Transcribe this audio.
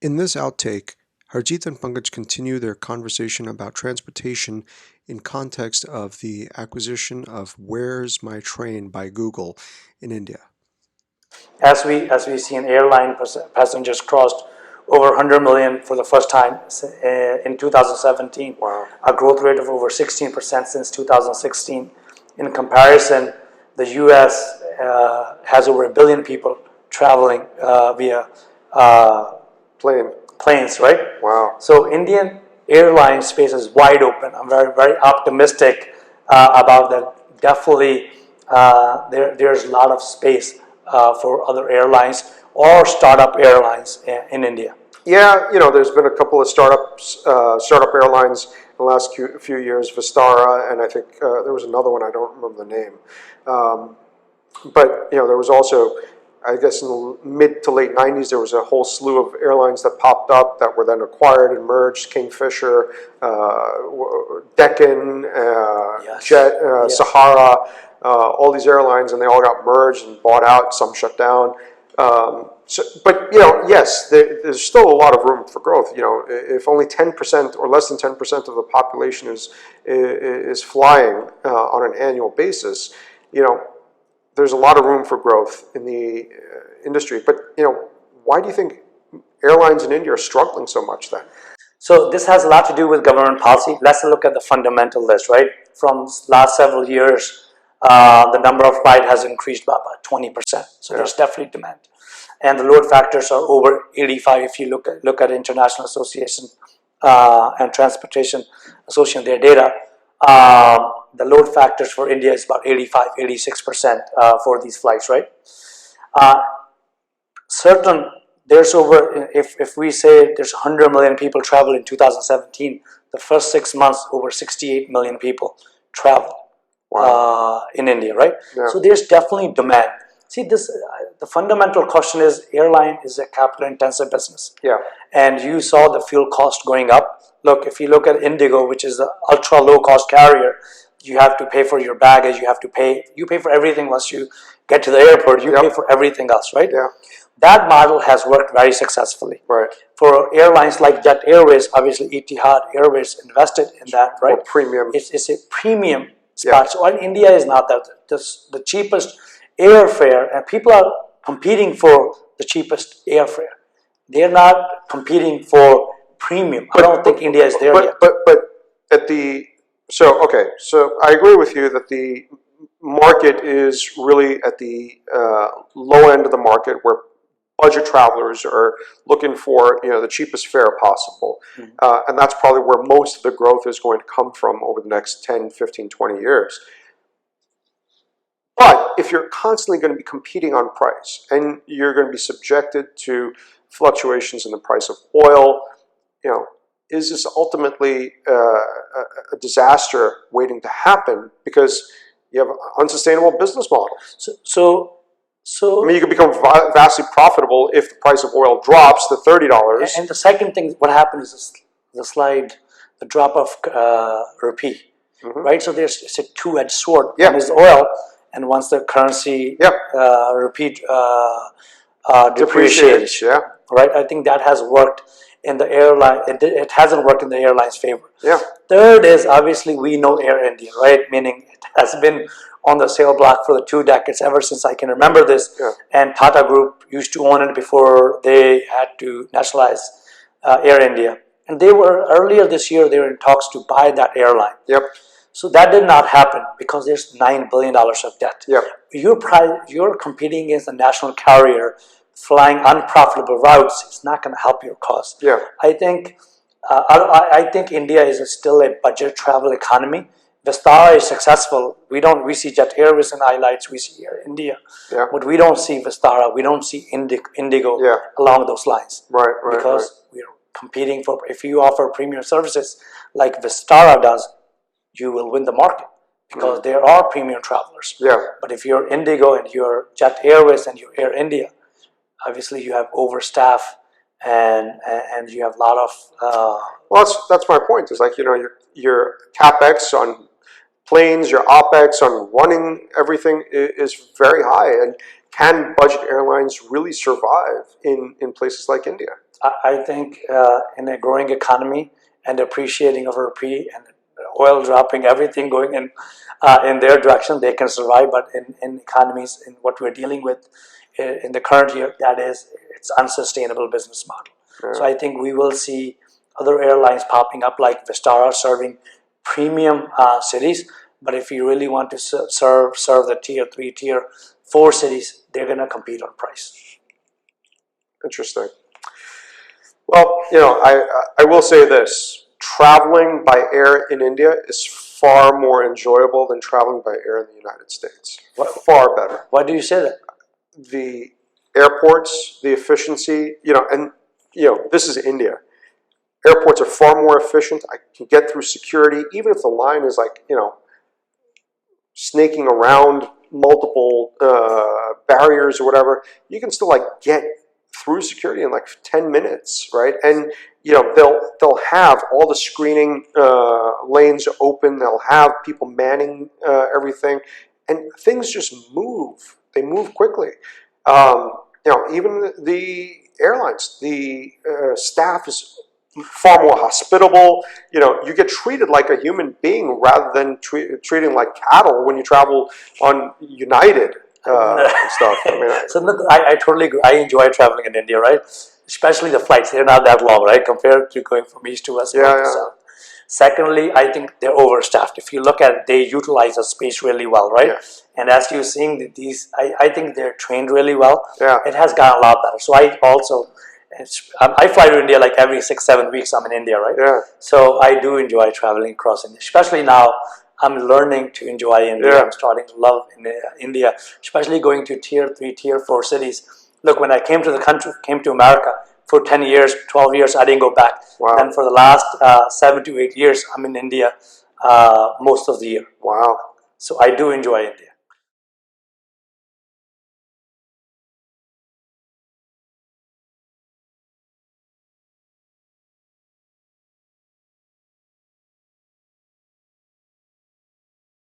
In this outtake, Harjit and Pankaj continue their conversation about transportation in context of the acquisition of Where's My Train by Google in India. As we see in airline passengers crossed over 100 million for the first time in 2017. Wow. A growth rate of over 16% since 2016. In comparison, the U.S. Has over 1 billion people traveling via planes, right? Wow. So Indian airline space is wide open. I'm very optimistic about that. Definitely, there's a lot of space for other airlines or startup airlines in India. Yeah, there's been a couple of startup airlines in the last few years, Vistara, and I think there was another one, I don't remember the name. But there was also, I guess in the mid to late 90s, there was a whole slew of airlines that popped up that were then acquired and merged, Kingfisher, Deccan, Yes. Jet, Yes. Sahara, all these airlines, and they all got merged and bought out, some shut down. But yes, there's still a lot of room for growth. If only 10% or less than 10% of the population is flying on an annual basis, there's a lot of room for growth in the industry. But why do you think airlines in India are struggling so much then? So this has a lot to do with government policy. Let's look at the fundamental list, right? From last several years, the number of flights has increased by about 20%. So there's definitely demand. And the load factors are over 85 if you look at International Association and Transportation Association, their data. The load factors for India is about 85, 86% for these flights, right? There's over, if we say there's 100 million people travel in 2017, the first 6 months, over 68 million people travel in India, right? Yeah. So there's definitely demand. See, the fundamental question is, airline is a capital-intensive business. Yeah. And you saw the fuel cost going up. Look, if you look at Indigo, which is the ultra-low-cost carrier, you have to pay for your baggage, you pay for everything once you get to the airport, you pay for everything else, right? Yeah. That model has worked very successfully. Right. For airlines like Jet Airways, obviously Etihad Airways invested in that, right? Or premium. It's a premium spot. So in India is not that the cheapest airfare, and people are competing for the cheapest airfare. They're not competing for premium. I don't think India is there yet. But so I agree with you that the market is really at the low end of the market where budget travelers are looking for the cheapest fare possible. And that's probably where most of the growth is going to come from over the next 10, 15, 20 years. But if you're constantly going to be competing on price and you're going to be subjected to fluctuations in the price of oil, is this ultimately a disaster waiting to happen because you have an unsustainable business model? So I mean, you can become vastly profitable if the price of oil drops to $30. And the second thing, what happens is the drop of rupee, right? So it's a two-edged sword. Yeah. One is oil, and once the currency rupee depreciates, right? I think that has worked in the airline. It hasn't worked in the airline's favor. Yeah. Third is, obviously, we know Air India, right? Meaning it has been on the sale block for the 2 decades, ever since I can remember this. Yeah. And Tata Group used to own it before they had to nationalize Air India. And earlier this year, they were in talks to buy that airline. Yep. So that did not happen because there's $9 billion of debt. Yep. You're competing against a national carrier flying unprofitable routes. It's not going to help your cause. Yeah. I think India is still a budget travel economy. Vistara is successful. We see Jet Airways and highlights. We see Air India, but we don't see Vistara. We don't see Indigo along those lines. Right. Because we're competing for. If you offer premium services like Vistara does, you will win the market because there are premium travelers. Yeah. But if you're Indigo and you're Jet Airways and you're Air India, obviously you have overstaff and you have a lot of. Well, that's my point. Is like your capex on planes, your OPEX on running everything is very high. And can budget airlines really survive in places like India? I think in a growing economy and appreciating of rupee and oil dropping, everything going in their direction, they can survive. But in economies, in what we're dealing with in the current year, that is, it's unsustainable business model. So I think we will see other airlines popping up like Vistara serving premium cities. But if you really want to serve the tier 3, tier 4 cities, they're going to compete on price. Interesting. Well, I will say this. Traveling by air in India is far more enjoyable than traveling by air in the United States. Far better. Why do you say that? The airports, the efficiency, and, this is India. Airports are far more efficient. I can get through security, even if the line is like, snaking around multiple barriers or whatever. You can still like get through security in like 10 minutes, right? And they'll have all the screening lanes open. They'll have people manning everything, and things just move. They move quickly. Even the airlines, the staff is far more hospitable. You get treated like a human being rather than treating like cattle when you travel on United and stuff. So look, I totally agree. I enjoy traveling in India, right? Especially the flights. They're not that long, right? Compared to going from east to west, north to south. Secondly, I think they're overstaffed. If you look at it, they utilize the space really well, right? Yeah. And as you're seeing these, I think they're trained really well. Yeah. It has gotten a lot better. So I fly to India like every 6-7 weeks. I'm in India, right? Yeah. So I do enjoy traveling across India, especially now. I'm learning to enjoy India. Yeah. I'm starting to love India, especially going to tier 3, tier 4 cities. Look, when I came to the country, came to America for 10 years, 12 years, I didn't go back. Wow. And for the last 7 to 8 years, I'm in India most of the year. Wow. So I do enjoy India.